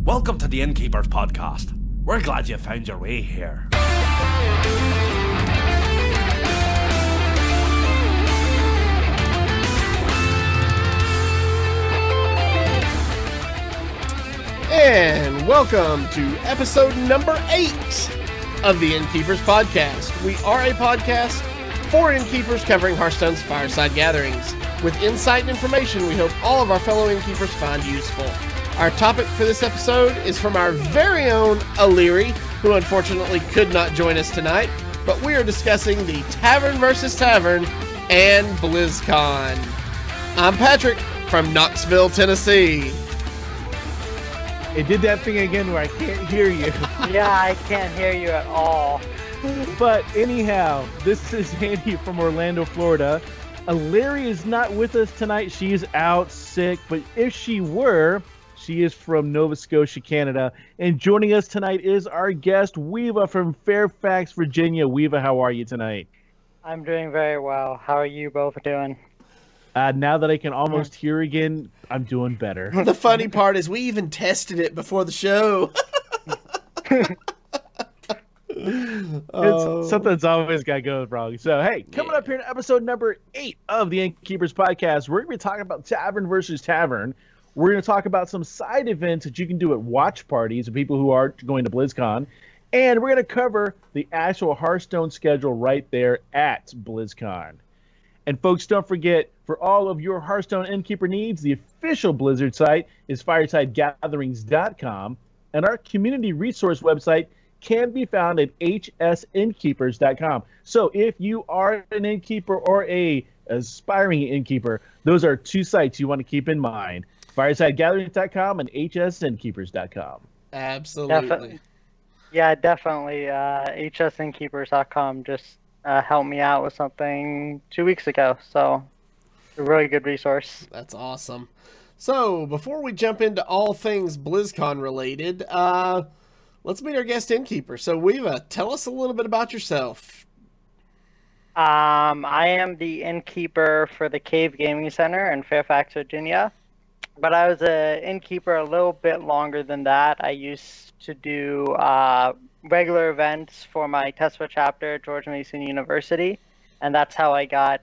Welcome to the Innkeepers podcast. We're glad you found your way here. And welcome to episode number 8 of the Innkeepers podcast. We are a podcast for Innkeepers covering Hearthstone's fireside gatherings. With insight and information we hope all of our fellow Innkeepers find useful. Our topic for this episode is from our very own O'Leary, who unfortunately could not join us tonight, but we are discussing the Tavern versus Tavern and BlizzCon. I'm Patrick from Knoxville, Tennessee. It did that thing again where I can't hear you. Yeah, I can't hear you at all. But anyhow, this is Andy from Orlando, Florida. Larry is not with us tonight. She is out sick, but if she were, she is from Nova Scotia, Canada. And joining us tonight is our guest, Weeva from Fairfax, Virginia. Weeva, how are you tonight? I'm doing very well. How are you both doing? Now that I can almost hear again, I'm doing better. The funny part is we even tested it before the show. Something's always got to go wrong. So, hey, coming up here to episode number 8 of the Innkeepers podcast, we're going to be talking about Tavern versus Tavern. We're going to talk about some side events that you can do at watch parties of people who are going to BlizzCon. And we're going to cover the actual Hearthstone schedule right there at BlizzCon. And folks, don't forget, for all of your Hearthstone Innkeeper needs, the official Blizzard site is firesidegatherings.com, and our community resource website can be found at hsinnkeepers.com. So if you are an innkeeper or a aspiring innkeeper, those are two sites you want to keep in mind: firesidegatherings.com and hsinnkeepers.com. Absolutely. Definitely. hsinnkeepers.com just helped me out with something 2 weeks ago, so a really good resource. That's awesome. So, before we jump into all things BlizzCon related, let's meet our guest innkeeper. So, Weeva, tell us a little bit about yourself. I am the innkeeper for the Cave Gaming Center in Fairfax, Virginia, but I was an innkeeper a little bit longer than that. I used to do regular events for my TESPA chapter at George Mason University, and that's how I got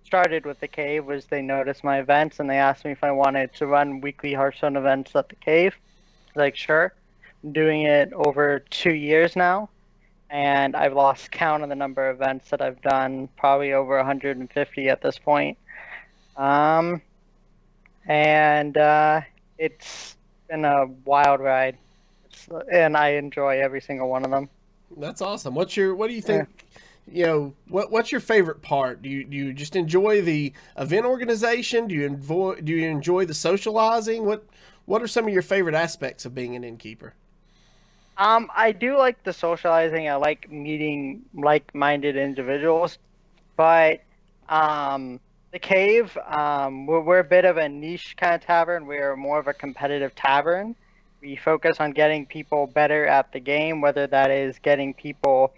started with the Cave. Was they noticed my events and they asked me if I wanted to run weekly Hearthstone events at the Cave. Like, sure. I'm doing it over 2 years now, and I've lost count of the number of events that I've done, probably over 150 at this point. It's been a wild ride. And I enjoy every single one of them. That's awesome. What do you think? Yeah. What's your favorite part? Do you just enjoy the event organization? Do you enjoy the socializing? What are some of your favorite aspects of being an innkeeper? I do like the socializing. I like meeting like-minded individuals, but the Cave, we're a bit of a niche kind of tavern. We're more of a competitive tavern. We focus on getting people better at the game, whether that is getting people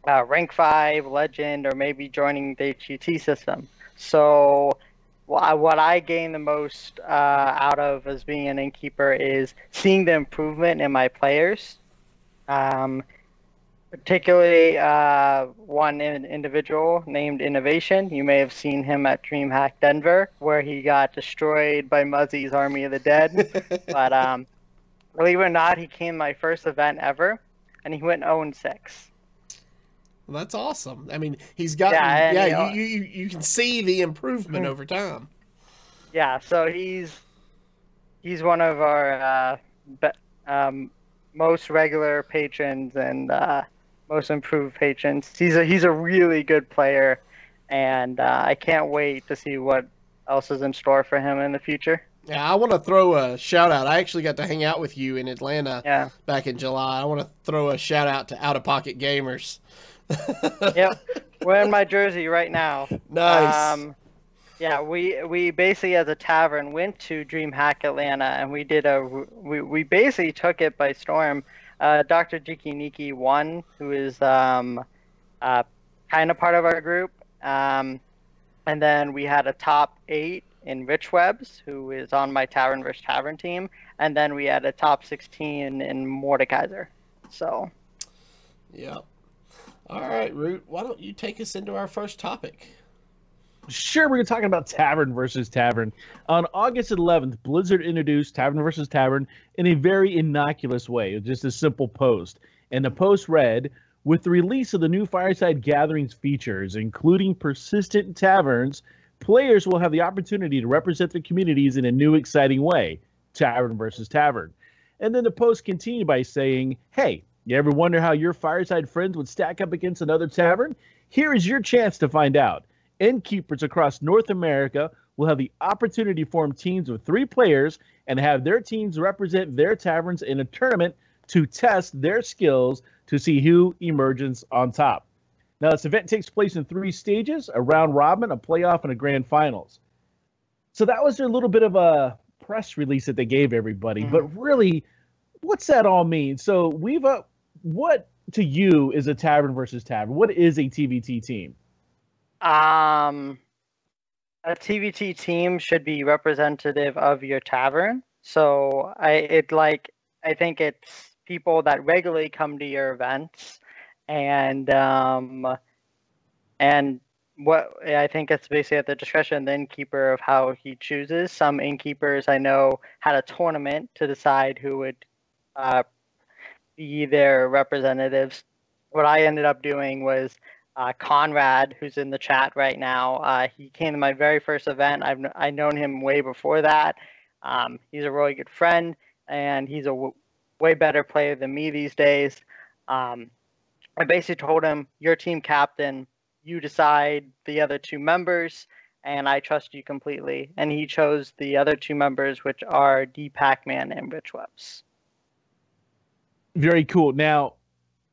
rank 5, legend, or maybe joining the HUT system. So what I gain the most out of as being an innkeeper is seeing the improvement in my players. Particularly one individual named Innovation. You may have seen him at DreamHack Denver, where he got destroyed by Muzzy's Army of the Dead. But believe it or not, he came my first event ever, and he went 0-6. Well, that's awesome. I mean, he's got you can see the improvement over time. Yeah, so he's one of our most regular patrons and most improved patrons. He's a really good player, and I can't wait to see what else is in store for him in the future. Yeah, I want to throw a shout out. I actually got to hang out with you in Atlanta back in July. I want to throw a shout out to Out of Pocket Gamers. Yep, wearing my jersey right now. Nice. We basically as a tavern went to DreamHack Atlanta, and we basically took it by storm. Dr. Jiki Niki won, who is kind of part of our group, and then we had a top 8 in Rich Webs, who is on my Tavern vs. Tavern team, and then we had a top 16 in Mordekaiser. So, yeah. All right, Root, why don't you take us into our first topic? Sure, we're talking about Tavern versus Tavern. On August 11th, Blizzard introduced Tavern versus Tavern in a very innocuous way. It was just a simple post. And the post read, with the release of the new Fireside Gatherings features, including persistent taverns, players will have the opportunity to represent their communities in a new, exciting way. Tavern versus Tavern. And then the post continued by saying, hey, you ever wonder how your Fireside friends would stack up against another tavern? Here is your chance to find out. Innkeepers across North America will have the opportunity to form teams of 3 players and have their teams represent their taverns in a tournament to test their skills to see who emerges on top. Now, this event takes place in 3 stages, a round robin, a playoff, and a grand finals. So that was their little bit of a press release that they gave everybody. But really, what's that all mean? So what to you is a Tavern versus Tavern? What is a TVT team? A TVT team should be representative of your tavern. So I think it's people that regularly come to your events, and what I think it's basically at the discretion of the innkeeper of how he chooses. Some innkeepers I know had a tournament to decide who would be their representatives. What I ended up doing was Conrad, who's in the chat right now. He came to my very first event. I've known him way before that. He's a really good friend, and he's a way better player than me these days. I basically told him, "You're team captain. You decide the other 2 members, and I trust you completely." And he chose the other 2 members, which are D. Pac-Man and Rich Webs. Very cool. Now,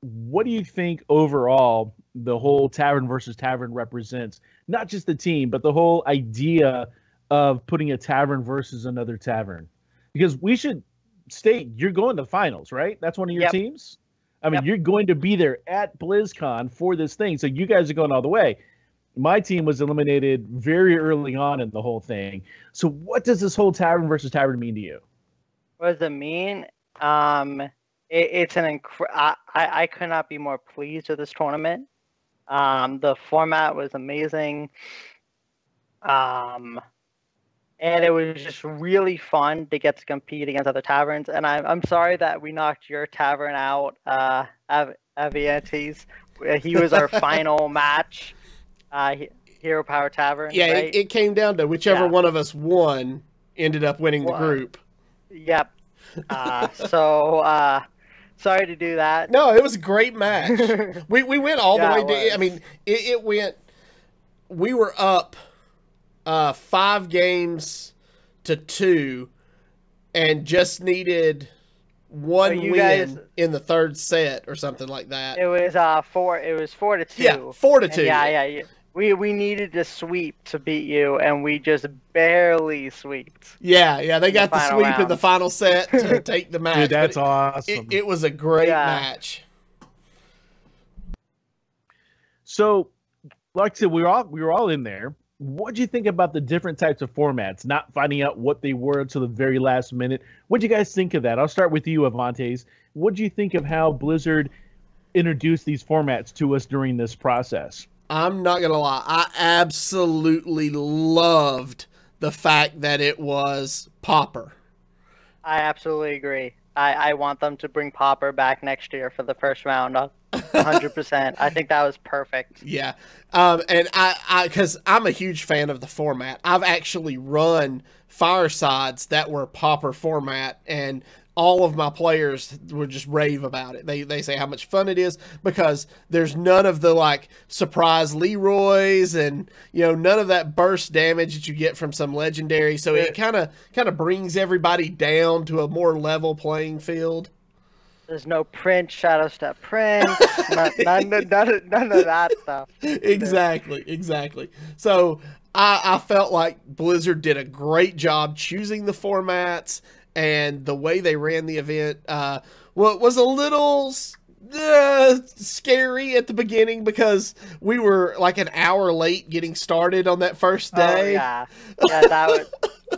what do you think overall the whole Tavern versus Tavern represents? Not just the team, but the whole idea of putting a tavern versus another tavern. Because we should state, you're going to finals, right? That's one of your teams? I mean, you're going to be there at BlizzCon for this thing, so you guys are going all the way. My team was eliminated very early on in the whole thing. So what does this whole Tavern versus Tavern mean to you? What does it mean? It's I could not be more pleased with this tournament. The format was amazing. And it was just really fun to get to compete against other taverns. And I'm sorry that we knocked your tavern out, Aviantes. He was our final match, Hero Power Tavern. Yeah, right? it came down to whichever one of us won ended up winning the group. Yep. Sorry to do that. No, it was a great match. we went all the way down. I mean, it went. We were up 5 games to 2, and just needed 1 win in the 3rd set or something like that. It was 4. It was 4-2. Yeah, 4-2. Yeah. We needed to sweep to beat you, and we just barely sweeped. Yeah. They got the sweep in the final set to take the match. Dude, that's awesome. It was a great match. So, like I said, we were all in there. What do you think about the different types of formats? Not finding out what they were until the very last minute. What do you guys think of that? I'll start with you, Avantes. What do you think of how Blizzard introduced these formats to us during this process? I'm not going to lie. I absolutely loved the fact that it was Pauper. I absolutely agree. I want them to bring Pauper back next year for the first round. 100%. I think that was perfect. Yeah. And because I'm a huge fan of the format. I've actually run firesides that were Pauper format, and all of my players would just rave about it. They say how much fun it is because there's none of the like surprise Leroys and none of that burst damage that you get from some legendary. So it kind of brings everybody down to a more level playing field. There's no Prince, Shadow Step Prince, none of that stuff. Exactly. So I felt like Blizzard did a great job choosing the formats. And the way they ran the event was a little scary at the beginning because we were like an hour late getting started on that first day. Oh, yeah, that was.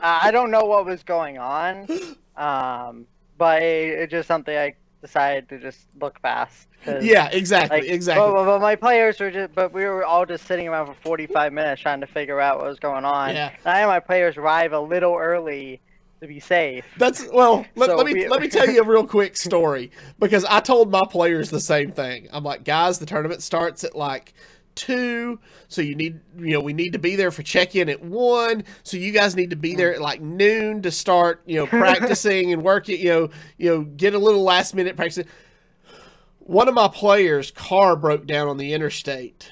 I don't know what was going on, but it's just something I decided to just look past. Yeah, exactly, exactly. But my players were but we were all just sitting around for 45 minutes trying to figure out what was going on. Yeah. And I had my players arrive a little early to be safe. Let me tell you a real quick story, because I told my players the same thing. I'm like, guys, the tournament starts at like 2, so we need to be there for check-in at 1, so you guys need to be there at like noon to start, practicing and working, get a little last minute practice. One of my players' car broke down on the interstate.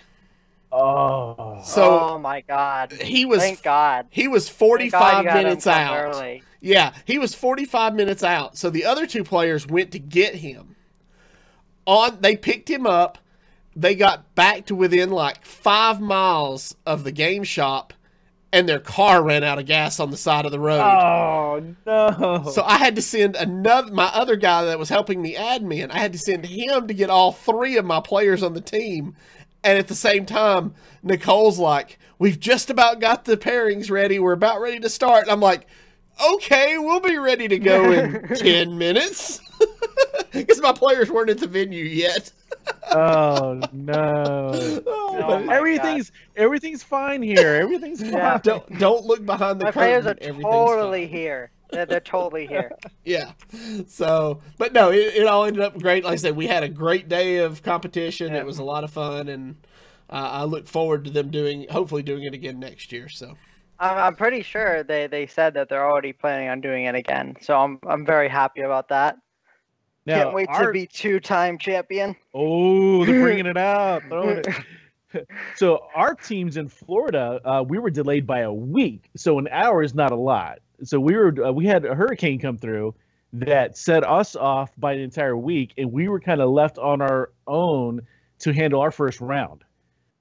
Oh my God! Thank God. He was 45 minutes out. Early. Yeah, he was 45 minutes out. So the other 2 players went to get him. They picked him up. They got back to within like 5 miles of the game shop, and their car ran out of gas on the side of the road. Oh no! So I had to send my other guy that was helping me admin. I had to send him to get all 3 of my players on the team. And at the same time, Nicole's like, we've just about got the pairings ready. We're about ready to start. And I'm like, okay, we'll be ready to go in 10 minutes. Because my players weren't at the venue yet. Oh no! Everything's fine here. Everything's fine. Yeah. Don't look behind the My curtain. players are totally here. They're totally here. Yeah. So, but no, it all ended up great. Like I said, we had a great day of competition. Yeah. It was a lot of fun, and I look forward to them hopefully doing it again next year. So. I'm pretty sure they said that they're already planning on doing it again. So I'm very happy about that. Now, Can't wait to be 2-time champion. Oh, they're bringing it out. Throwing it. So our teams in Florida, we were delayed by a week. So an hour is not a lot. So we had a hurricane come through that set us off by an entire week, and we were kind of left on our own to handle our first round.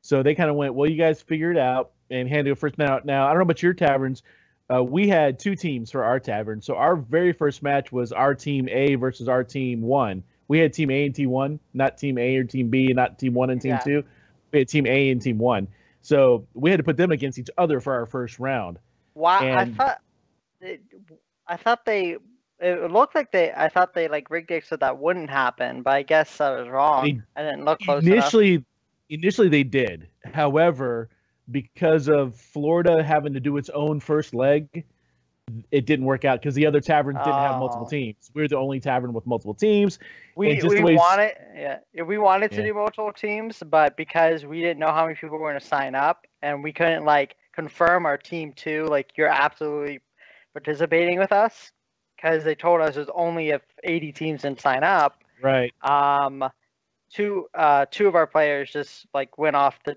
So they kind of went, well, you guys figure it out and handle it first. Now, I don't know about your taverns. We had 2 teams for our tavern. So our very first match was our team A versus our team 1. We had team A and team 1, not team A or team B, not team 1 and team 2. We had team A and team 1. So we had to put them against each other for our first round. Wow, And I thought they like rigged it so that wouldn't happen, but I guess I was wrong. I didn't look close enough. Initially they did. However, because of Florida having to do its own first leg, it didn't work out because the other taverns didn't have multiple teams. We were the only tavern with multiple teams. We wanted to do multiple teams, but because we didn't know how many people were going to sign up, and we couldn't like confirm our team 2, like you're absolutely participating with us, because they told us there's only if 80 teams didn't sign up. Right. Two of our players just like went off to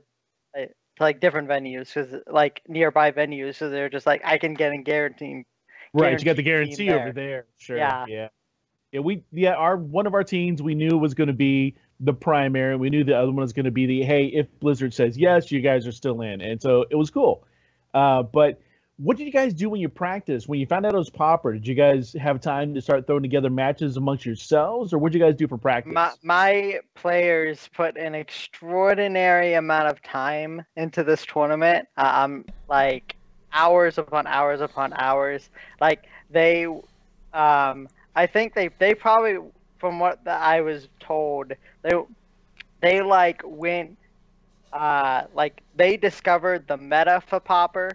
like different venues, because like nearby venues, so they're just like, I can get in guaranteed. Right, you got the guarantee over there. Sure. Yeah. One of our teams we knew was going to be the primary. We knew the other one was going to be the, hey, if Blizzard says yes, you guys are still in, and so it was cool. But what did you guys do when you practiced? When you found out it was Pauper, did you guys have time to start throwing together matches amongst yourselves, or what did you guys do for practice? My players put an extraordinary amount of time into this tournament. Like hours upon hours upon hours. Like they, I think they probably, from what I was told, they like went, like they discovered the meta for Pauper.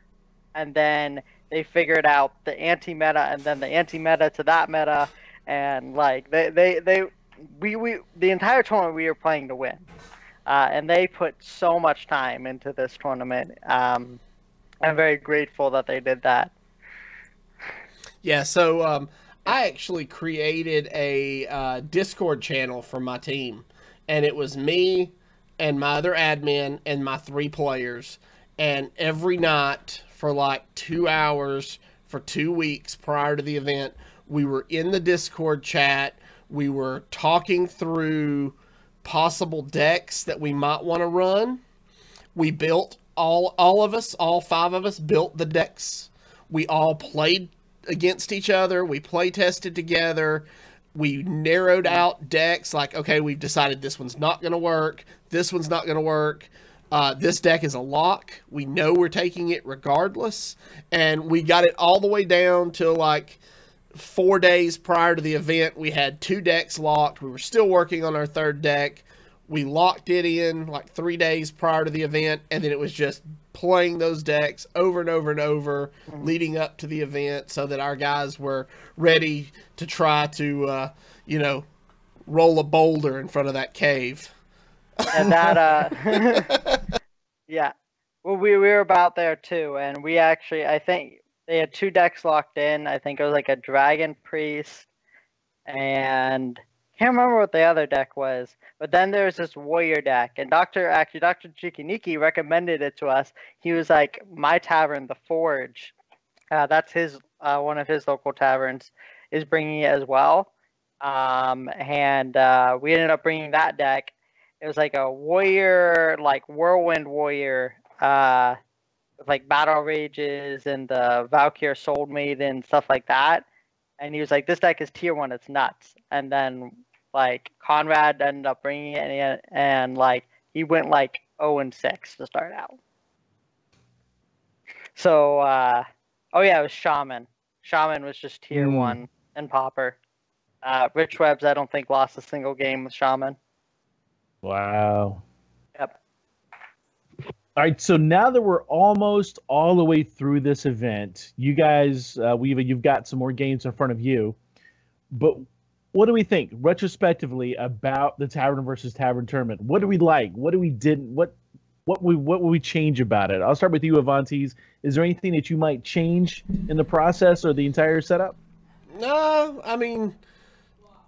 And then they figured out the anti-meta, and then the anti-meta to that meta, and like the entire tournament we were playing to win, and they put so much time into this tournament. I'm very grateful that they did that. Yeah, so I actually created a Discord channel for my team, and it was me and my other admin and my 3 players, and every night for like 2 hours for 2 weeks prior to the event, we were in the Discord chat. We were talking through possible decks that we might want to run. We built, all 5 of us built the decks. We all played against each other. We play tested together. We narrowed out decks like, okay, we've decided this one's not going to work. This one's not going to work. This deck is a lock. We know we're taking it regardless. And we got it all the way down to like 4 days prior to the event. We had 2 decks locked. We were still working on our 3rd deck. We locked it in like 3 days prior to the event. And then it was just playing those decks over and over and over leading up to the event so that our guys were ready to try to, roll a boulder in front of that cave. And that, yeah. Well, we were about there too. And we actually, I think they had 2 decks locked in. I think it was like a Dragon Priest and can't remember what the other deck was. But then there's this Warrior deck. And Dr. Chikiniki recommended it to us. He was like, my tavern, the Forge, that's his one of his local taverns, is bringing it as well. And we ended up bringing that deck. It was like a warrior, like whirlwind warrior, with like battle rages and the Valkyr Soul Maiden, stuff like that. And he was like, this deck is tier 1, it's nuts. And then like Conrad ended up bringing it in, and like he went like 0-6 to start out. So, oh yeah, it was Shaman. Shaman was just tier 1 and Pauper. Rich Webbs, I don't think, lost a single game with Shaman. Wow. Yep. All right, so now that we're almost all the way through this event, you guys, you've got some more games in front of you. But what do we think retrospectively about the Tavern versus Tavern tournament? What do we like? What do we didn't? What would we change about it? I'll start with you, Avantes. Is there anything that you might change in the process or the entire setup? No, I mean,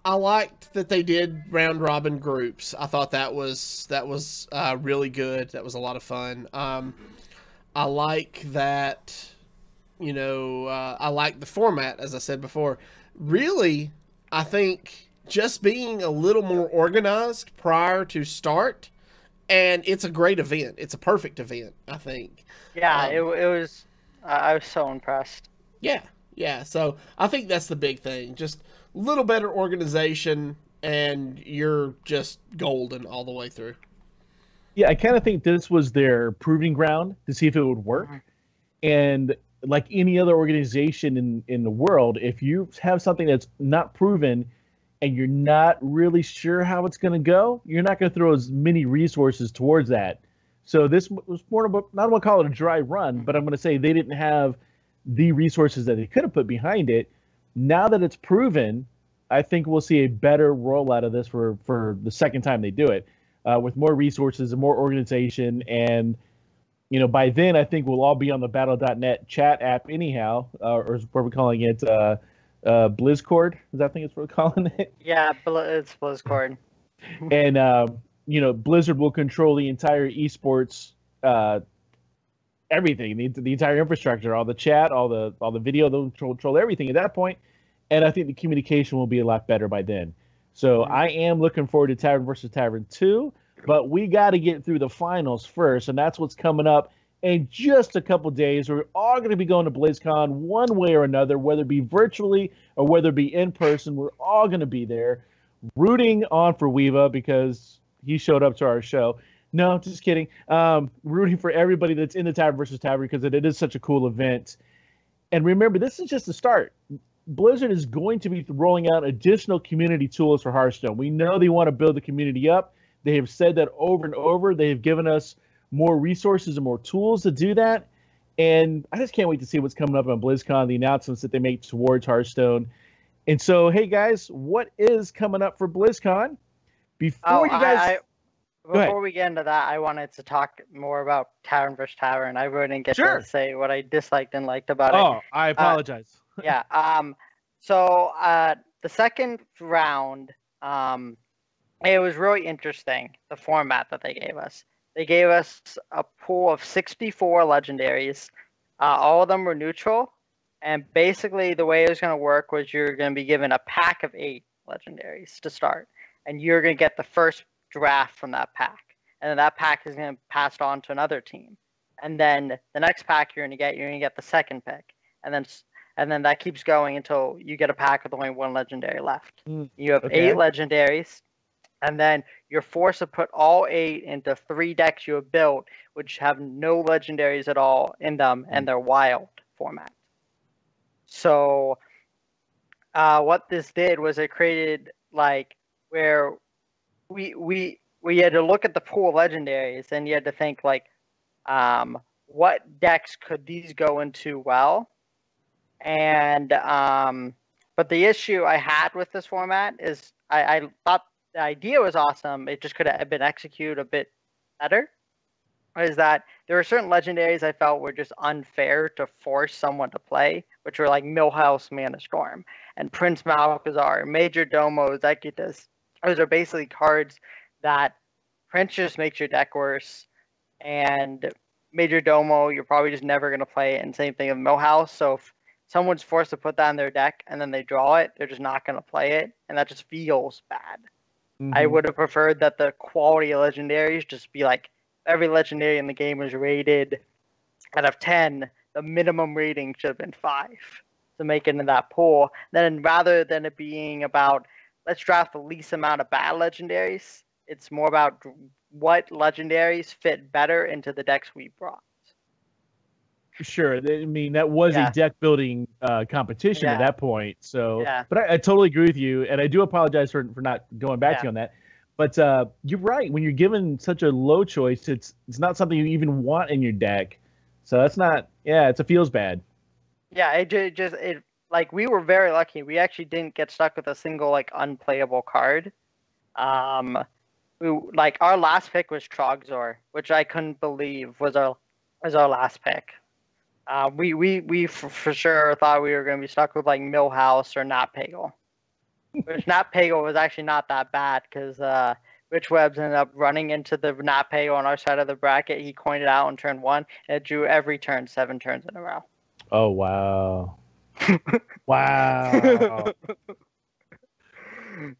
I liked that they did round robin groups. I thought that was really good. That was a lot of fun. I like that, I like the format, as I said before. Really, I think just being a little more organized prior to start, and it's a great event. It's a perfect event, I think. Yeah, it was. I was so impressed. Yeah. So I think that's the big thing. Just a little better organization, and you're just golden all the way through. Yeah, I kind of think this was their proving ground to see if it would work. And like any other organization in the world, if you have something that's not proven and you're not really sure how it's going to go, you're not going to throw as many resources towards that. So this was more of a, not going to call it a dry run, but I'm going to say they didn't have the resources that they could have put behind it. Now that it's proven, I think we'll see a better rollout of this for the second time they do it, with more resources and more organization. And, by then I think we'll all be on the Battle.net chat app anyhow, or what we're calling it, BlizzCord. Is that I think it's what we're calling it? Yeah, it's BlizzCord. And, Blizzard will control the entire esports, everything, the entire infrastructure, all the chat, all the video, they'll control everything at that point. And I think the communication will be a lot better by then. So I am looking forward to Tavern versus Tavern 2, but we got to get through the finals first, and that's what's coming up in just a couple days. We're all going to be going to BlizzCon one way or another, whether it be virtually or whether it be in person. We're all going to be there rooting on for Weeva because he showed up to our show. No, just kidding. Rooting for everybody that's in the Tavern versus Tavern because it is such a cool event. And remember, this is just the start. Blizzard is going to be rolling out additional community tools for Hearthstone. We know they want to build the community up. They have said that over and over. They have given us more resources and more tools to do that. And I just can't wait to see what's coming up on BlizzCon, the announcements that they make towards Hearthstone. And so, hey, guys, what is coming up for BlizzCon? Before we get into that, I wanted to talk more about Tavern versus Tavern. I really didn't get to say what I disliked and liked about it. Oh, I apologize. Yeah. So the second round, it was really interesting, the format that they gave us. They gave us a pool of 64 legendaries. All of them were neutral. And basically the way it was going to work was you're going to be given a pack of 8 legendaries to start. And you're going to get the first draft from that pack. And then that pack is going to be passed on to another team. And then the next pack you're going to get the second pick. And then and then that keeps going until you get a pack with only one legendary left. You have Okay. 8 legendaries, and then you're forced to put all 8 into 3 decks you have built, which have no legendaries at all in them, and they're wild format. So what this did was it created like where we had to look at the pool of legendaries, and you had to think like, what decks could these go into well? And but the issue I had with this format is I thought the idea was awesome. It just could have been executed a bit better. Is that there were certain legendaries I felt were just unfair to force someone to play, which were like Millhouse, Mana Storm, and Prince Malchezaar, Major Domo, Executus. Those are basically cards that Prince just makes your deck worse, and Major Domo, you're probably just never going to play it, and same thing with Millhouse. So if someone's forced to put that in their deck and then they draw it, they're just not going to play it, and that just feels bad. I would have preferred that the quality of legendaries just be like, every legendary in the game was rated out of 10. The minimum rating should have been 5 to make it into that pool. Then rather than it being about, let's draft the least amount of bad legendaries, it's more about what legendaries fit better into the decks we brought. Sure. I mean, that was a deck building competition at that point. So, but I totally agree with you, and I do apologize for not going back to you on that. But you're right. When you're given such a low choice, it's not something you even want in your deck. So that's not. Yeah, it feels bad. Yeah, it like we were very lucky. We actually didn't get stuck with a single like unplayable card. Like our last pick was Trogzor, which I couldn't believe was our last pick. We for sure thought we were going to be stuck with like Millhouse or Not Pagel. Which Not Pagel was actually not that bad because Rich Webbs ended up running into the Not Pagel on our side of the bracket. He coined it out on turn 1, and it drew every turn 7 turns in a row. Oh, wow. Wow.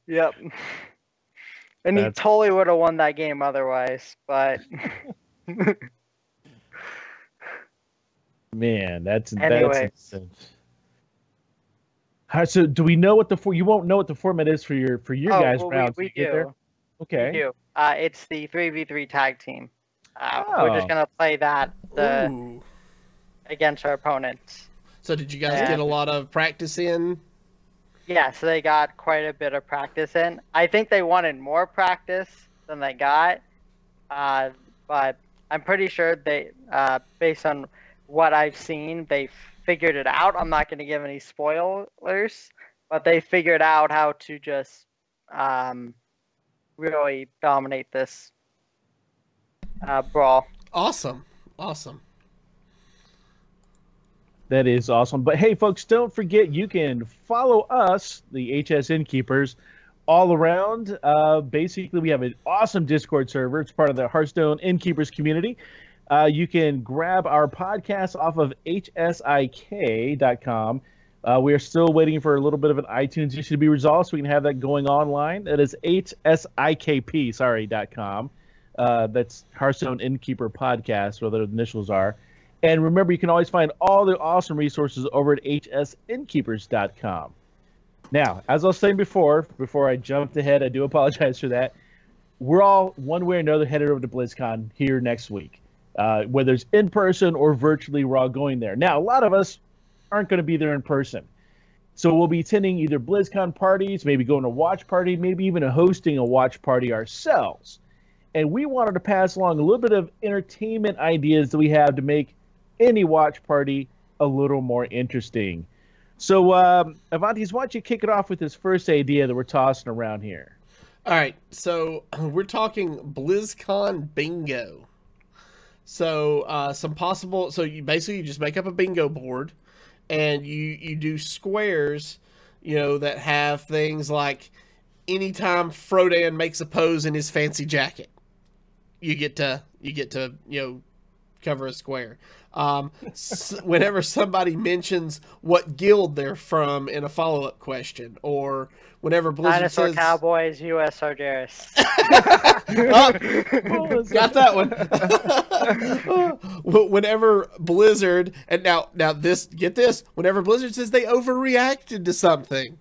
Yep. And he totally would have won that game otherwise, but... Man, that's anyway. So do we know what you won't know what the format is for your guys' rounds? We do. There? Okay. We do. It's the 3v3 tag team. We're just gonna play that against our opponents. So did you guys get a lot of practice in? Yeah, so they got quite a bit of practice in. I think they wanted more practice than they got, but I'm pretty sure they, based on what I've seen, they figured it out. I'm not going to give any spoilers, but they figured out how to just really dominate this brawl. Awesome. That is awesome. But hey, folks, don't forget you can follow us, the HS Innkeepers, all around. Basically, we have an awesome Discord server. It's part of the Hearthstone Innkeepers community. You can grab our podcast off of hsik.com. We are still waiting for a little bit of an iTunes issue to be resolved so we can have that going online. That is hsikp.com. That's Hearthstone Innkeeper Podcast, where the initials are. And remember, you can always find all the awesome resources over at hsinnkeepers.com. Now, as I was saying before I jumped ahead, I do apologize for that. We're all, one way or another, headed over to BlizzCon here next week. Whether it's in person or virtually, we're all going there. Now, a lot of us aren't going to be there in person. So we'll be attending either BlizzCon parties, maybe going to a watch party, maybe even hosting a watch party ourselves. And we wanted to pass along a little bit of entertainment ideas that we have to make any watch party a little more interesting. So, Avantis, why don't you kick it off with this first idea that we're tossing around here? All right, so we're talking BlizzCon bingo. So so you just make up a bingo board, and you do squares, that have things like anytime Frodan makes a pose in his fancy jacket, you get to cover a square. Whenever somebody mentions what guild they're from in a follow-up question, or whenever Blizzard Dinosaur says Cowboys, U.S. Sargeras. got that one. Whenever Blizzard, and now this, get this, whenever Blizzard says they overreacted to something,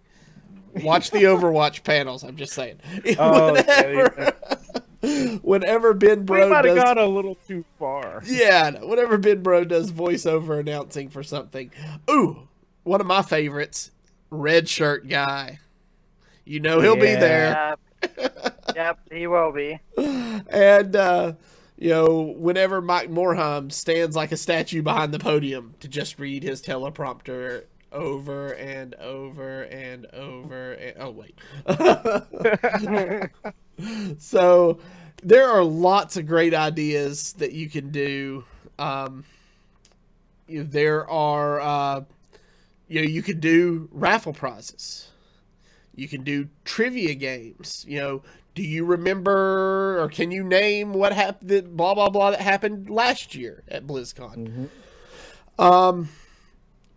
watch the Overwatch panels. I'm just saying. Whenever Ben Bro might have does, gone a little too far. yeah, whenever Ben Bro does voiceover announcing for something. Ooh, one of my favorites, Red Shirt Guy. You know he'll be there. Yep, he will be. And whenever Mike Morhaime stands like a statue behind the podium to just read his teleprompter over and over and over and so there are lots of great ideas that you can do. There are you could do raffle prizes. You can do trivia games. Do you remember, or can you name what happened, blah, blah, blah, that happened last year at BlizzCon? Mm-hmm.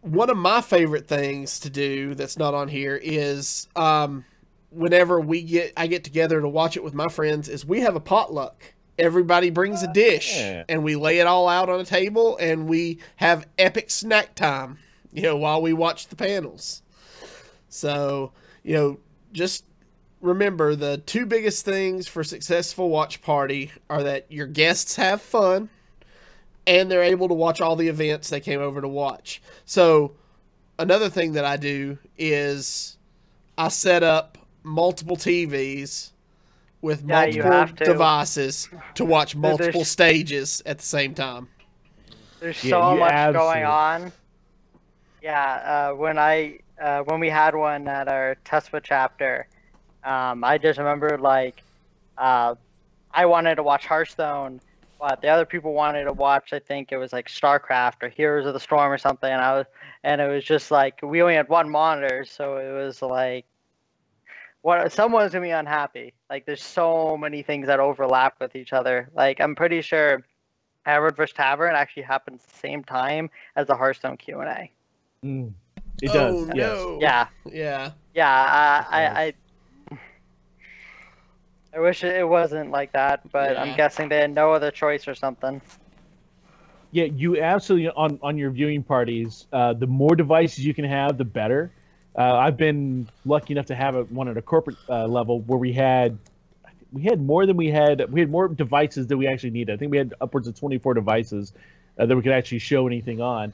One of my favorite things to do that's not on here is whenever I get together to watch it with my friends, is we have a potluck. Everybody brings a dish, and we lay it all out on a table, and we have epic snack time, while we watch the panels. So, just remember the two biggest things for successful watch party are that your guests have fun and they're able to watch all the events they came over to watch. So another thing that I do is I set up multiple TVs with multiple devices to watch multiple stages at the same time. There's so much going on. Yeah, when we had one at our Tesla chapter, I just remember I wanted to watch Hearthstone, but the other people wanted to watch, I think it was like StarCraft or Heroes of the Storm or something, and it was just like we only had one monitor, so it was like someone's gonna be unhappy. Like there's so many things that overlap with each other. Like I'm pretty sure Tavern versus Tavern actually happens at the same time as the Hearthstone Q&A. It does. Oh, no. Yes. Yeah. I wish it wasn't like that, but I'm guessing they had no other choice or something. Yeah, you absolutely, on your viewing parties, the more devices you can have, the better. I've been lucky enough to have one at a corporate level where we had more devices than we actually needed. I think we had upwards of 24 devices that we could actually show anything on.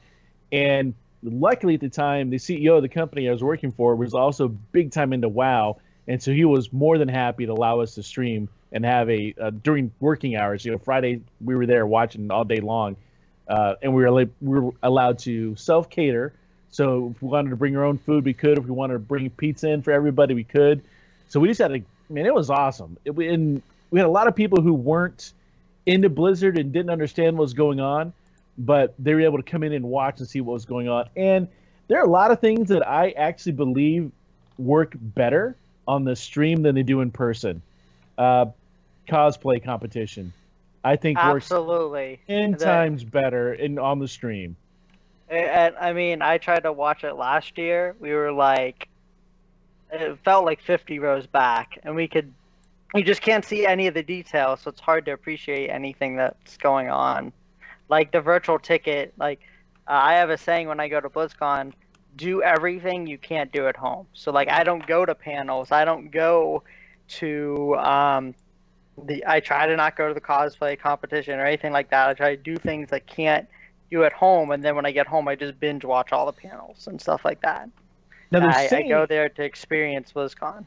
And luckily at the time, the CEO of the company I was working for was also big time into WoW. And so he was more than happy to allow us to stream and have during working hours. Friday we were there watching all day long, and we were allowed to self-cater. So if we wanted to bring our own food, we could. If we wanted to bring pizza in for everybody, we could. So we just had it was awesome. We had a lot of people who weren't into Blizzard and didn't understand what was going on, but they were able to come in and watch and see what was going on. And there are a lot of things that I actually believe work better on the stream than they do in person. Cosplay competition, I think, absolutely works 10 times better on the stream. And I mean, I tried to watch it last year. We were it felt like 50 rows back, and you just can't see any of the details, so it's hard to appreciate anything that's going on. Like the virtual ticket, I have a saying when I go to BlizzCon, do everything you can't do at home. So I don't go to panels. I don't go to I try to not go to the cosplay competition or anything like that. I try to do things I can't do at home, and then when I get home, I just binge watch all the panels and stuff like that. Now, I go there to experience BlizzCon.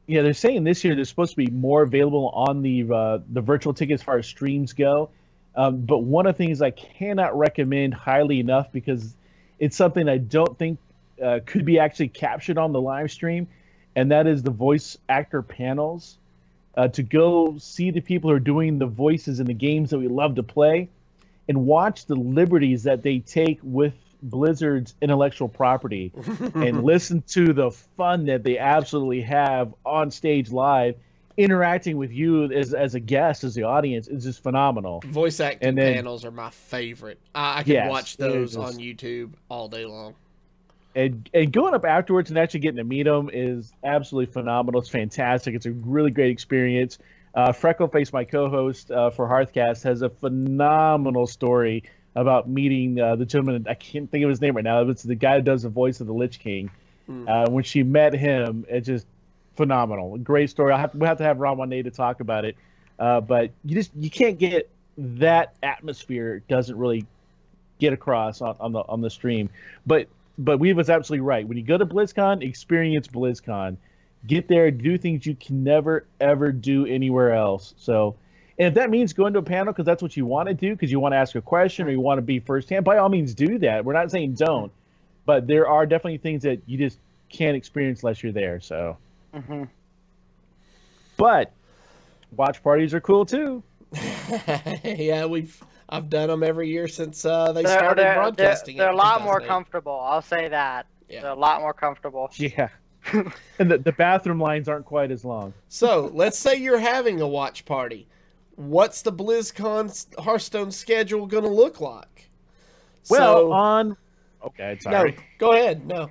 Yeah, they're saying this year there's supposed to be more available on the virtual tickets as far as streams go. But one of the things I cannot recommend highly enough, because it's something I don't think could be actually captured on the live stream, and that is the voice actor panels. To go see the people who are doing the voices in the games that we love to play, and watch the liberties that they take with Blizzard's intellectual property, and listen to the fun that they absolutely have on stage live, interacting with you as a guest, as the audience, is just phenomenal. Voice acting And then- panels are my favorite. I could Yes, watch they're those just- on YouTube all day long. And going up afterwards and actually getting to meet them is absolutely phenomenal. It's fantastic. It's a really great experience. Freckleface, my co-host for Hearthcast, has a phenomenal story about meeting the gentleman. I can't think of his name right now. It's the guy who does the voice of the Lich King. When she met him, it's just phenomenal. Great story. We'll have to have Ron one day to talk about it. But you can't get that atmosphere. It doesn't really get across on the stream. But Weave was absolutely right. When you go to BlizzCon, experience BlizzCon. Get there, do things you can never, ever do anywhere else. So, and if that means going to a panel because that's what you want to do, because you want to ask a question or you want to be firsthand, by all means do that. We're not saying don't. But there are definitely things that you just can't experience unless you're there. So, But watch parties are cool too. Yeah, I've done them every year since they started broadcasting. They're a in lot more 2008. comfortable. I'll say that. Yeah. They're a lot more comfortable. Yeah. And the bathroom lines aren't quite as long. So let's say you're having a watch party. What's the BlizzCon Hearthstone schedule going to look like? Well, okay, sorry. No, go ahead. No.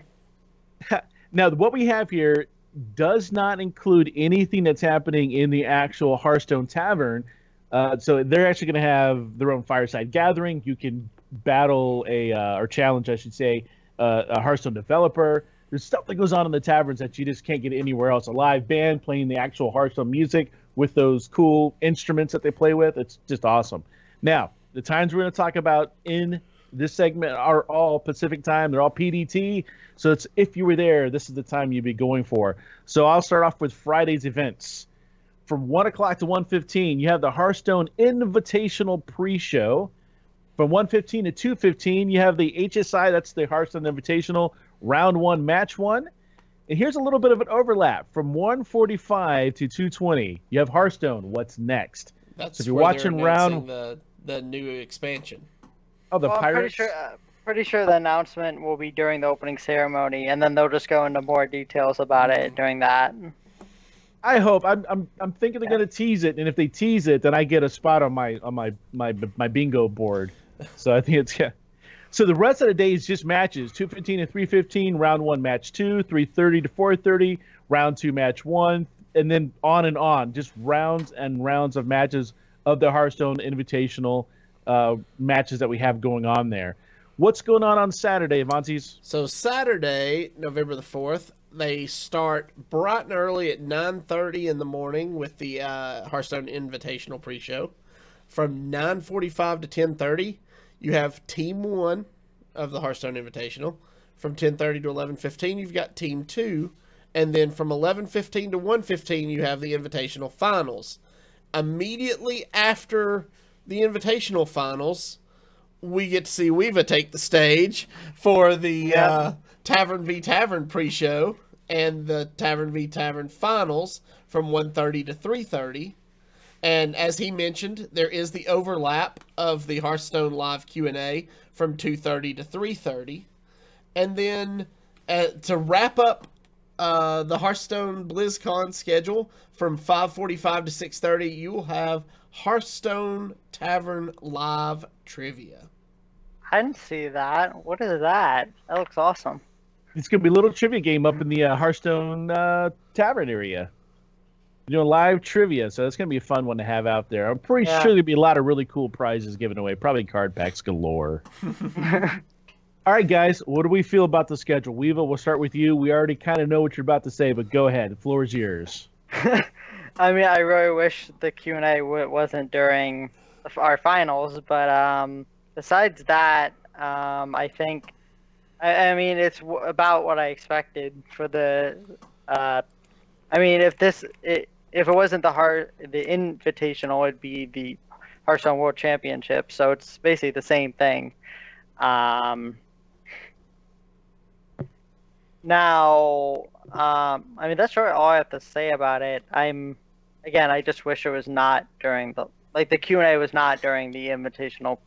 Now, what we have here does not include anything that's happening in the actual Hearthstone Tavern. So they're actually going to have their own fireside gathering. You can battle or challenge, I should say, a Hearthstone developer. There's stuff that goes on in the taverns that you just can't get anywhere else. A live band playing the actual Hearthstone music with those cool instruments that they play with. It's just awesome. Now, the times we're going to talk about in this segment are all Pacific time. They're all PDT. So if you were there, this is the time you'd be going for. So I'll start off with Friday's events. From 1 o'clock to 1:15, you have the Hearthstone Invitational pre-show. From 1:15 to 2:15, you have the HSI, that's the Hearthstone Invitational, Round 1, Match 1. And here's a little bit of an overlap. From 1:45 to 2:20, you have Hearthstone, What's Next? That's So if you're where watching they're round... announcing the new expansion. Oh, the Well, Pirates? pretty sure the announcement will be during the opening ceremony, and then they'll just go into more details about it during that. I hope. I'm thinking they're gonna tease it, and if they tease it, then I get a spot on my bingo board. So I think it's yeah. So the rest of the day is just matches: 2:15 and 3:15, round 1, match 2; 3:30 to 4:30, round 2, match 1, and then on, just rounds and rounds of matches of the Hearthstone Invitational matches that we have going on there. What's going on Saturday, Avantes? So Saturday, November the 4th, they start bright and early at 9:30 in the morning with the Hearthstone Invitational pre-show. From 9:45 to 10:30, you have Team 1 of the Hearthstone Invitational. From 10:30 to 11:15, you've got Team 2. And then from 11:15 to 1:15, you have the Invitational Finals. Immediately after the Invitational Finals, we get to see Weeva take the stage for the Tavern v Tavern pre-show and the Tavern v Tavern Finals from 1:30 to 3:30. And as he mentioned, there is the overlap of the Hearthstone Live Q&A from 2:30 to 3:30. And then to wrap up the Hearthstone BlizzCon schedule from 5:45 to 6:30, you will have Hearthstone Tavern Live Trivia. I didn't see that. What is that? That looks awesome. It's going to be a little trivia game up in the Hearthstone Tavern area. You're doing live trivia, so that's going to be a fun one to have out there. I'm pretty sure there'll be a lot of really cool prizes given away. Probably card packs galore. All right, guys, what do we feel about the schedule? Weeva, we'll start with you. We already kind of know what you're about to say, but go ahead. The floor is yours. I mean, I really wish the Q&A wasn't during our finals, but besides that, I think, I mean, it's about what I expected for the. I mean, if it wasn't the Invitational, it'd be the Hearthstone World Championship. So it's basically the same thing. Now, I mean, that's really all I have to say about it. I just wish it was not during the Q&A was not during the Invitational,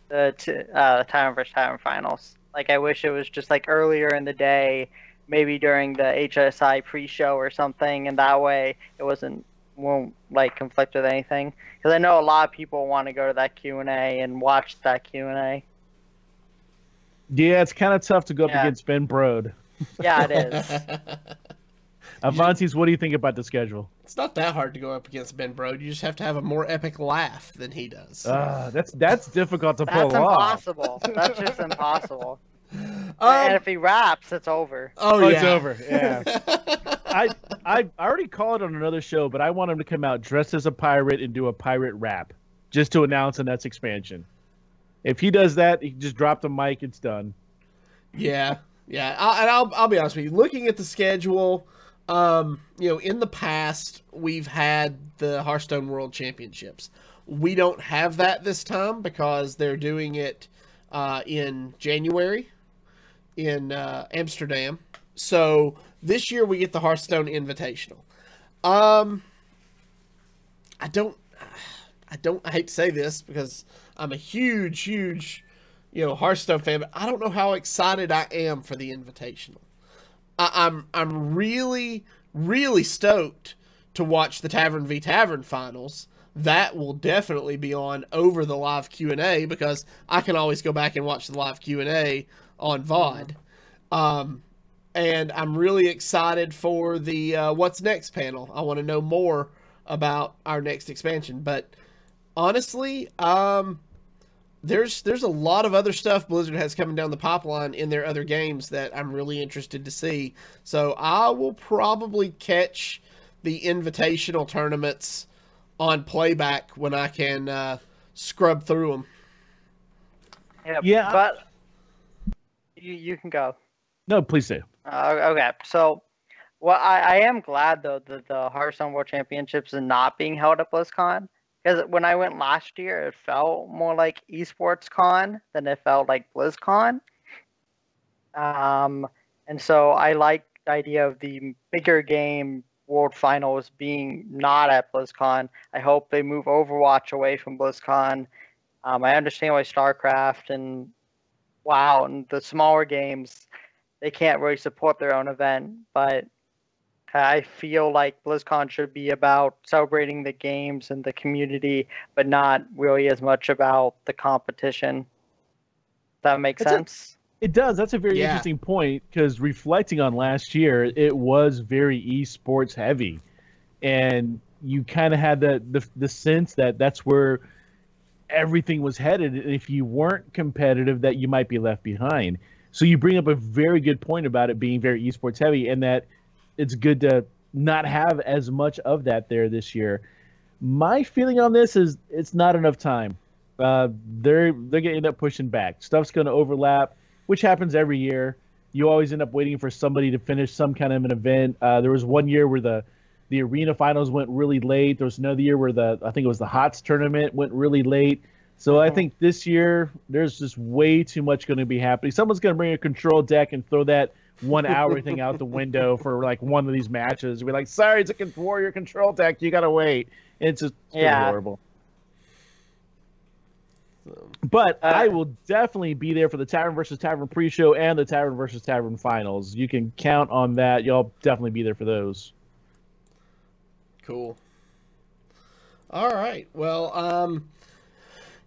Tavern vs. Tavern finals. Like, I wish it was just like earlier in the day, maybe during the HSI pre-show or something, and that way it wasn't won't like conflict with anything, because I know a lot of people want to go to that Q&A and watch that Q&A. Yeah, it's kind of tough to go up Yeah. against Ben Brode. Yeah, it is. Avantes, what do you think about the schedule? It's not that hard to go up against Ben Brode. You just have to have a more epic laugh than he does. That's difficult to pull That's off. impossible. That's just impossible. And if he raps, it's over. Oh, yeah. It's over. Yeah. I already called it on another show, but I want him to come out dressed as a pirate and do a pirate rap just to announce the next expansion. If he does that, he can just drop the mic. It's done. Yeah. I'll be honest with you. Looking at the schedule, in the past we've had the Hearthstone World Championships. We don't have that this time because they're doing it in January in Amsterdam. So this year we get the Hearthstone Invitational. I hate to say this because I'm a huge Hearthstone fan, but I don't know how excited I am for the Invitational. I'm really stoked to watch the Tavern v Tavern finals. That will definitely be on over the live Q&A because I can always go back and watch the live Q&A on VOD. And I'm really excited for the What's Next panel. I want to know more about our next expansion. But honestly, there's a lot of other stuff Blizzard has coming down the pipeline in their other games that I'm really interested to see. So I will probably catch the invitational tournaments on playback when I can scrub through them. Yeah. But you can go. No, please do. Okay, so I am glad though that the Hearthstone World Championships is not being held at BlizzCon. Because when I went last year, it felt more like Esports Con than it felt like BlizzCon. And so I like the idea of the bigger game World Finals being not at BlizzCon. I hope they move Overwatch away from BlizzCon. I understand why StarCraft and WoW and the smaller games, they can't really support their own event, but I feel like BlizzCon should be about celebrating the games and the community, but not really as much about the competition. That makes sense? It does. That's a very interesting point because reflecting on last year, it was very esports heavy. And you kind of had the sense that that's where everything was headed. And if you weren't competitive, that you might be left behind. So you bring up a very good point about it being very esports heavy and that it's good to not have as much of that there this year. My feeling on this is it's not enough time. They're going to end up pushing back. Stuff's going to overlap, which happens every year. You always end up waiting for somebody to finish some kind of an event. There was one year where the arena finals went really late. There was another year where I think it was the HOTS tournament went really late. So I think this year there's just way too much going to be happening. Someone's going to bring a control deck and throw that 1 hour thing out the window for like one of these matches. We're like, sorry, it's a warrior control deck. You got to wait. It's just horrible. But I will definitely be there for the Tavern versus Tavern pre-show and the Tavern versus Tavern finals. You can count on that. Y'all definitely be there for those. Cool. All right. Well,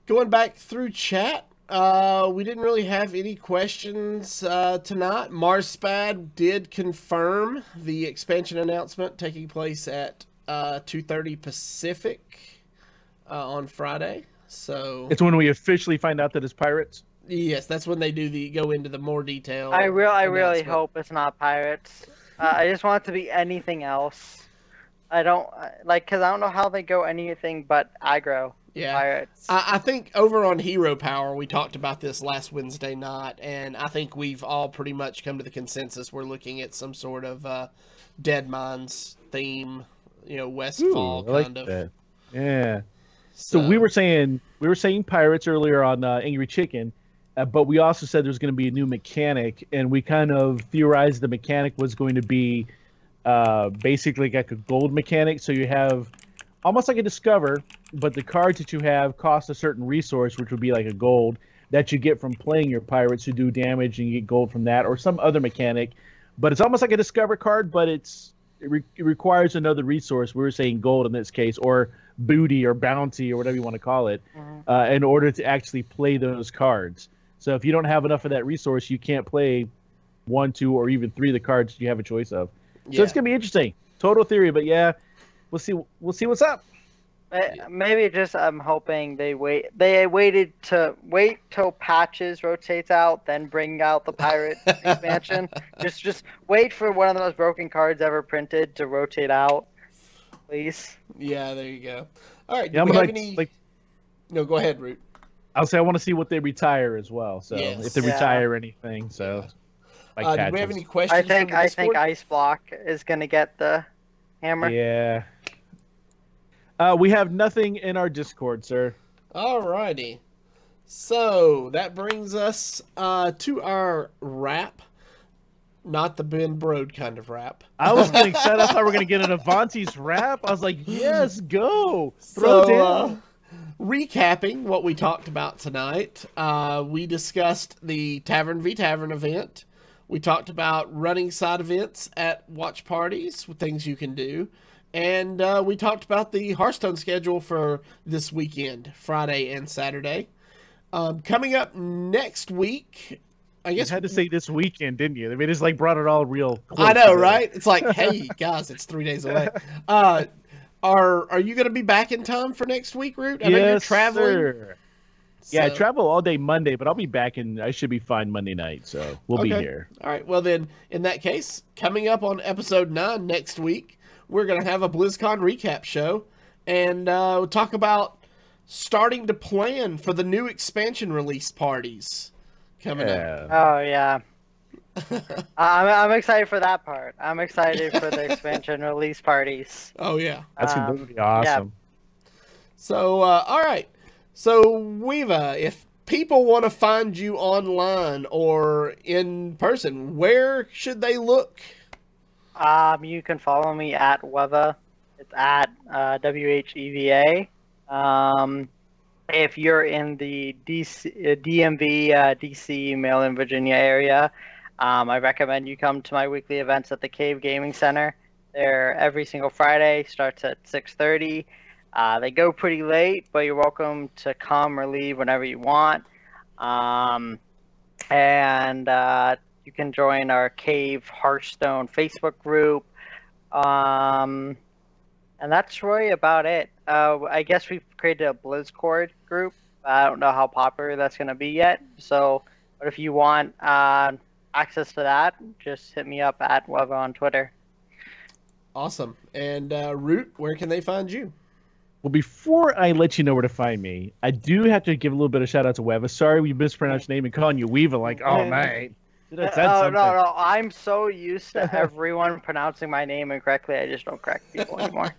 going back through chat, we didn't really have any questions tonight. Marspad did confirm the expansion announcement taking place at 2:30 Pacific on Friday. So it's when we officially find out that it's pirates. Yes, that's when they go into the more detail. I really hope it's not pirates. I just want it to be anything else. I don't because I don't know how they go anything but aggro. Yeah, pirates. I think over on Hero Power, we talked about this last Wednesday night, and I think we've all pretty much come to the consensus we're looking at some sort of Dead Mines theme, Westfall kind of. That. Yeah. So we were saying pirates earlier on Angry Chicken, but we also said there's going to be a new mechanic, and we kind of theorized the mechanic was going to be basically like a gold mechanic. So you have almost like a Discover, but the cards that you have cost a certain resource, which would be like a gold that you get from playing your pirates who do damage, and you get gold from that, or some other mechanic. But it's almost like a Discover card, but it's it requires another resource. We were saying gold in this case, or booty or bounty or whatever you want to call it, in order to actually play those cards. So if you don't have enough of that resource, you can't play 1, 2, or even 3 of the cards you have a choice of. So it's gonna be interesting. Total theory, but yeah, we'll see what's up. Maybe just I'm hoping they waited till patches rotates out, then bring out the pirate expansion. Just wait for one of the most broken cards ever printed to rotate out, please. Yeah, there you go. All right. Yeah, Do we have any? No, go ahead, Root. I'll say I want to see what they retire as well. So if they retire anything, so like do we have any questions? I think Ice Block is gonna get the hammer. Yeah. We have nothing in our Discord, sir. Alrighty. So that brings us to our wrap. Not the Ben Brode kind of rap. I was getting excited. I thought we were going to get an Avanti's rap. I was like, yes, go. Throw down. Recapping what we talked about tonight, we discussed the Tavern v Tavern event. We talked about running side events at watch parties, things you can do. And we talked about the Hearthstone schedule for this weekend, Friday and Saturday. Coming up next week, I guess... You had to say this weekend, didn't you? I mean, it's like brought it all real close. I know, right? It's like, hey, guys, it's 3 days away. Are you going to be back in time for next week, Root? I know you're traveling. Sir. Yeah, I travel all day Monday, but I'll be back I should be fine Monday night, so we'll be here. All right, well then, in that case, coming up on episode 9 next week, we're going to have a BlizzCon recap show, and we'll talk about starting to plan for the new expansion release parties coming up. Oh, yeah. I'm excited for that part. I'm excited for the expansion release parties. Oh, yeah. That's going to be awesome. Yeah. So, all right. So, Weeva, if people want to find you online or in person, where should they look? You can follow me at Weva. It's at WHEVA. If you're in the DMV, DC, Maryland, Virginia area, I recommend you come to my weekly events at the Cave Gaming Center. They're every single Friday, starts at 6:30. They go pretty late, but you're welcome to come or leave whenever you want. You can join our Cave Hearthstone Facebook group. And that's really about it. I guess we've created a BlizzCon group. I don't know how popular that's going to be yet. So, but if you want access to that, just hit me up at Weva on Twitter. Awesome. And Root, where can they find you? Well, before I let you know where to find me, I do have to give a little bit of shout out to Weva. Sorry we mispronounced your name and calling you Weeva like, oh, man. No, I'm so used to everyone pronouncing my name incorrectly, I just don't correct people anymore.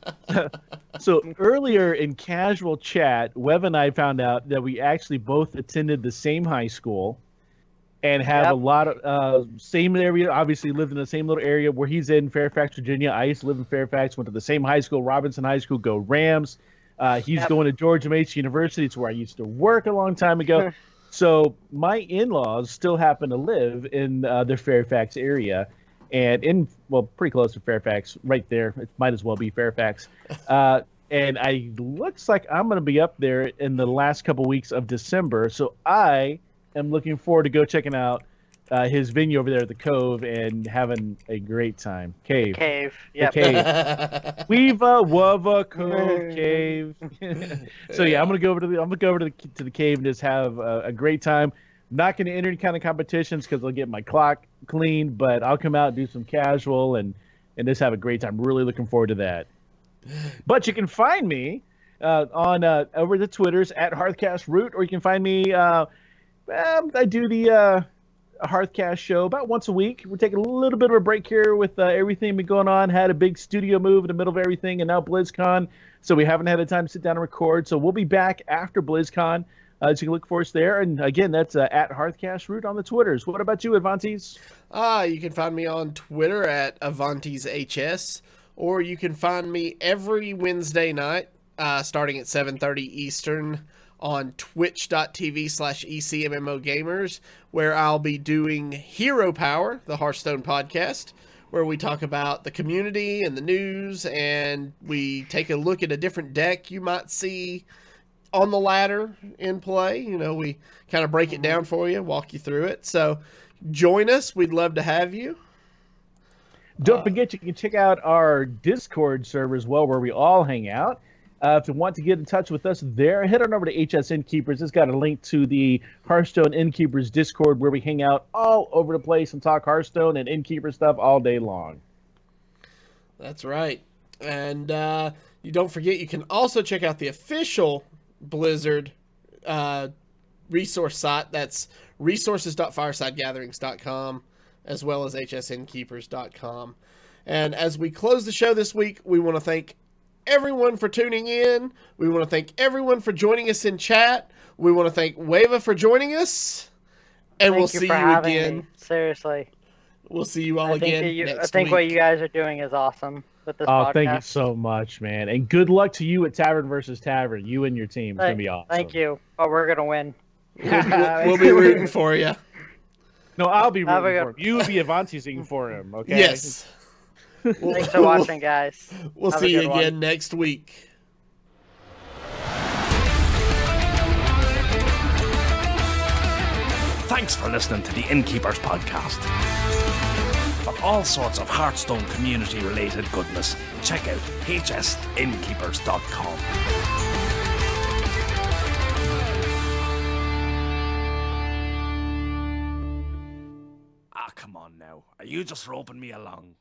So earlier in casual chat, Weva and I found out that we actually both attended the same high school and have a lot of same area, obviously lived in the same little area where he's in Fairfax, Virginia. I used to live in Fairfax, went to the same high school, Robinson High School, go Rams. He's going to Georgia Mason University. It's where I used to work a long time ago. So my in-laws still happen to live in the Fairfax area, and pretty close to Fairfax, right there. It might as well be Fairfax. And looks like I'm going to be up there in the last couple weeks of December. So I am looking forward to go checking out his venue over there at the Cove and having a great time. Cave. Yeah. Cave. Weeva, Weva, Cove, Cave. So yeah, I'm gonna go over to the cave and just have a great time. I'm not gonna enter any kind of competitions because I'll get my clock cleaned, but I'll come out and do some casual and just have a great time. Really looking forward to that. But you can find me on over the Twitters at HearthcastRoot, or you can find me. I do the Hearthcast show about once a week. We're taking a little bit of a break here with everything been going on. Had a big studio move in the middle of everything, and now BlizzCon, so we haven't had a time to sit down and record. So we'll be back after BlizzCon. So you can look for us there. And again, that's at HearthcastRoot on the Twitters. What about you, Avantes? You can find me on Twitter at AvantesHS, or you can find me every Wednesday night starting at 7:30 Eastern on twitch.tv/ECMMOGamers, where I'll be doing Hero Power, the Hearthstone podcast, where we talk about the community and the news, and we take a look at a different deck you might see on the ladder in play. You know, we kind of break it down for you, walk you through it. So join us. We'd love to have you. Don't forget, you can check out our Discord server as well, where we all hang out. If you want to get in touch with us there, head on over to HS Innkeepers. It's got a link to the Hearthstone Innkeepers Discord, where we hang out all over the place and talk Hearthstone and Innkeeper stuff all day long. That's right. And you don't forget, you can also check out the official Blizzard resource site. That's resources.firesidegatherings.com, as well as hsinnkeepers.com. And as we close the show this week, we want to thank everyone for tuning in. We want to thank everyone for joining us in chat. We want to thank Wava for joining us. And we'll see you again. Me. Seriously. We'll see you all again next week. I think what you guys are doing is awesome with this podcast. Thank you so much, man. And good luck to you at Tavern versus Tavern. You and your team. It's going to be awesome. Thank you. Oh, we're going to win. We'll be rooting for you. No, I'll be rooting for him. You would be Avanti-ing for him, okay? Yes. Thanks for watching, guys. We'll see you again next week. Thanks for listening to the Innkeepers podcast. For all sorts of Hearthstone community-related goodness, check out hsinnkeepers.com. Ah, come on now. Are you just roping me along?